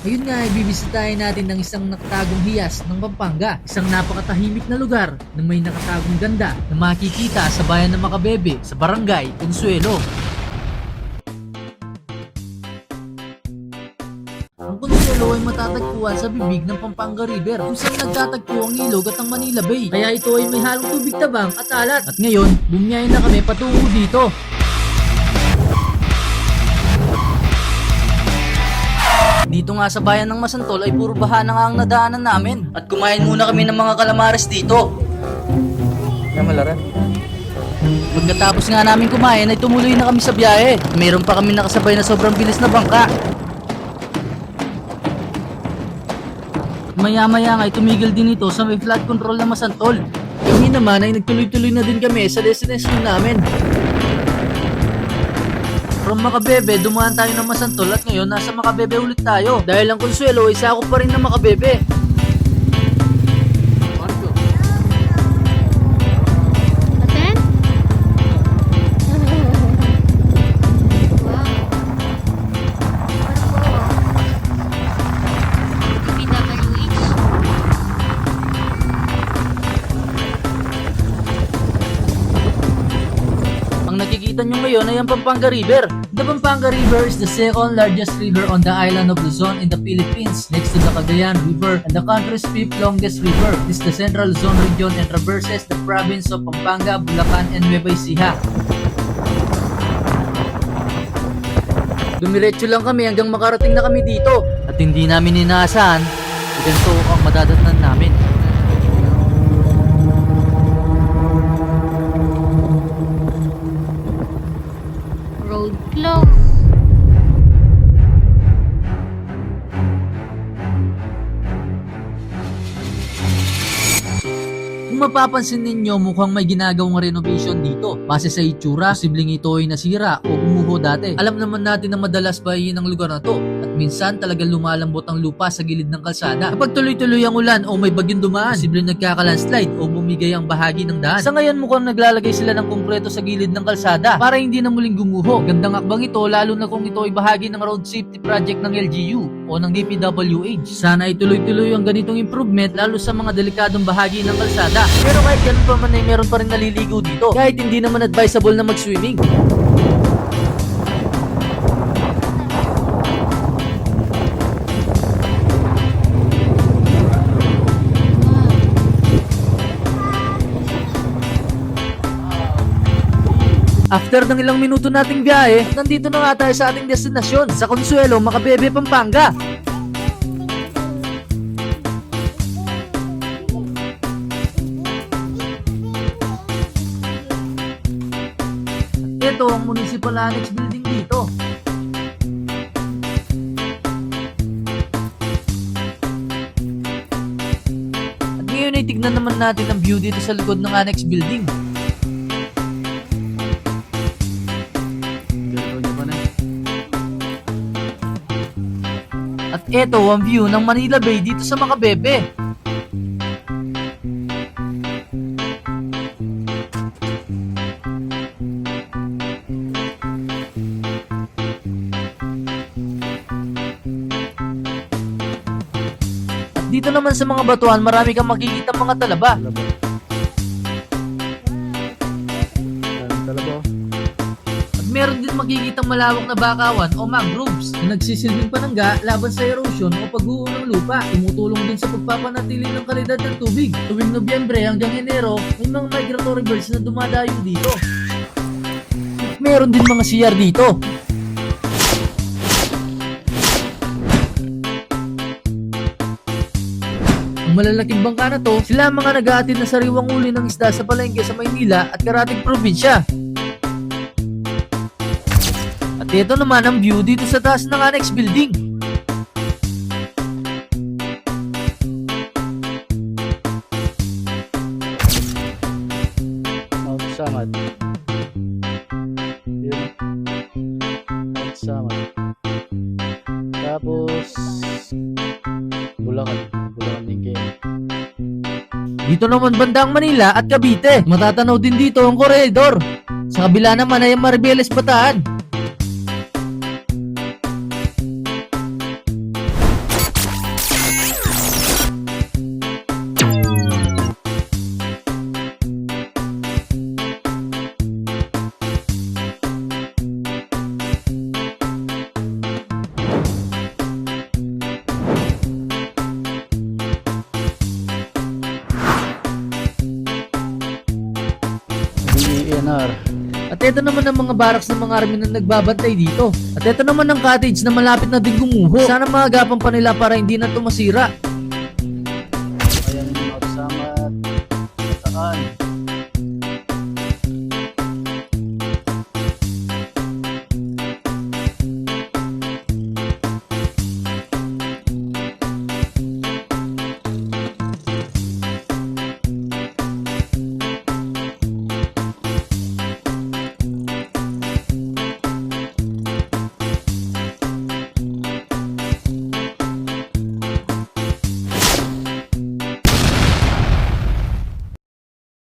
Ngayon nga ay bibisitahin natin ng isang nakatagong hiyas ng Pampanga. Isang napakatahimik na lugar na may nakatagong ganda na makikita sa bayan ng Makabebe sa Barangay Consuelo. Ang Consuelo ay matatagpuan sa bibig ng Pampanga River kung saan nagtatagpo ang ilog at ang Manila Bay. Kaya ito ay may halong tubig tabang at alat. At ngayon, bumiyahin na kami patungo dito. Dito nga sa bayan ng Masantol ay puro baha na nga ang nadaanan namin. At kumain muna kami ng mga kalamares dito. Namalaran. Pagkatapos nga namin kumain ay tumuloy na kami sa biyahe. Mayroon pa kami nakasabay na sobrang bilis na bangka. Maya-maya nga ay tumigil din ito sa may flat control na Masantol. Kami naman ay nagtuloy-tuloy na din kami sa destination namin. From Makabebe, dumaan tayo ng Masantol at ngayon nasa Makabebe ulit tayo. Dahil ang Consuelo ay sakop pa rin ng Makabebe. Aten? Ang nakikita nyo ngayon ay ang Pampanga River. The Pampanga River is the second largest river on the island of Luzon in the Philippines, next to the Cagayan River and the country's fifth longest river. It is the central Luzon region and traverses the province of Pampanga, Bulacan, and Nueva Ecija. Dumiretso lang kami hanggang makarating na kami dito at hindi namin inaasahan ganito ang madadatnan namin. Road closed. Kung mapapansin ninyo, mukhang may ginagawang renovation dito. Base sa itsura, posibleng ito ay nasira o gumuho dati. Alam naman natin na madalas bahiin ang lugar na to at minsan talagang lumalambot ang lupa sa gilid ng kalsada. Kapag tuloy-tuloy ang ulan o may bagyong dumaan, posibleng nagkakalandslide o bumigay ang bahagi ng daan. Sa ngayon mukhang naglalagay sila ng konkreto sa gilid ng kalsada para hindi na muling gumuho. Gandang akbang ito lalo na kung ito ay bahagi ng road safety project ng LGU o ng DPWH. Sana ay tuloy-tuloy ang ganitong improvement lalo sa mga delikadong bahagi ng kalsada. Pero kahit ganun pa man ay meron pa rin naliligo dito kahit hindi naman advisable na mag-swimming. After ng ilang minuto nating biyahe, nandito na nga tayo sa ating destinasyon, sa Consuelo, Makabebe, Pampanga. Ito ang Municipal Annex Building dito. At ngayon ay tignan naman natin ang view dito sa likod ng Annex Building. At ito ang view ng Manila Bay dito sa Makabebe. At dito naman sa mga batuan, marami kang makikita mga talaba. Meron din makikitang malawak na bakawan o mangroves na nagsisilbing panangga laban sa erosion o pagguho ng lupa. Tumutulong din sa pagpapanatili ng kalidad ng tubig. Tuwing Nobyembre hanggang Enero, may mga migratory birds na dumadayo dito. Meron din mga CR dito. Ang malalaking bangka na to, sila ang mga nag-aatid na sariwang uli ng isda sa palengke sa Maynila at karating probinsya. At ito naman ang view dito sa taas ng Annex Building. Mount Samad. Yun. Mount Samad. Tapos Bulacan. Bulacan din kayo. Dito naman bandang Manila at Cavite. Matatanaw din dito ang koridor. Sa kabila naman ay ang Maribeles Bataan. eto naman ang mga barracks ng mga army na nagbabantay dito. At eto naman ang cottage na malapit na din gumuho. Sana maagapan pa nila para hindi na to masira.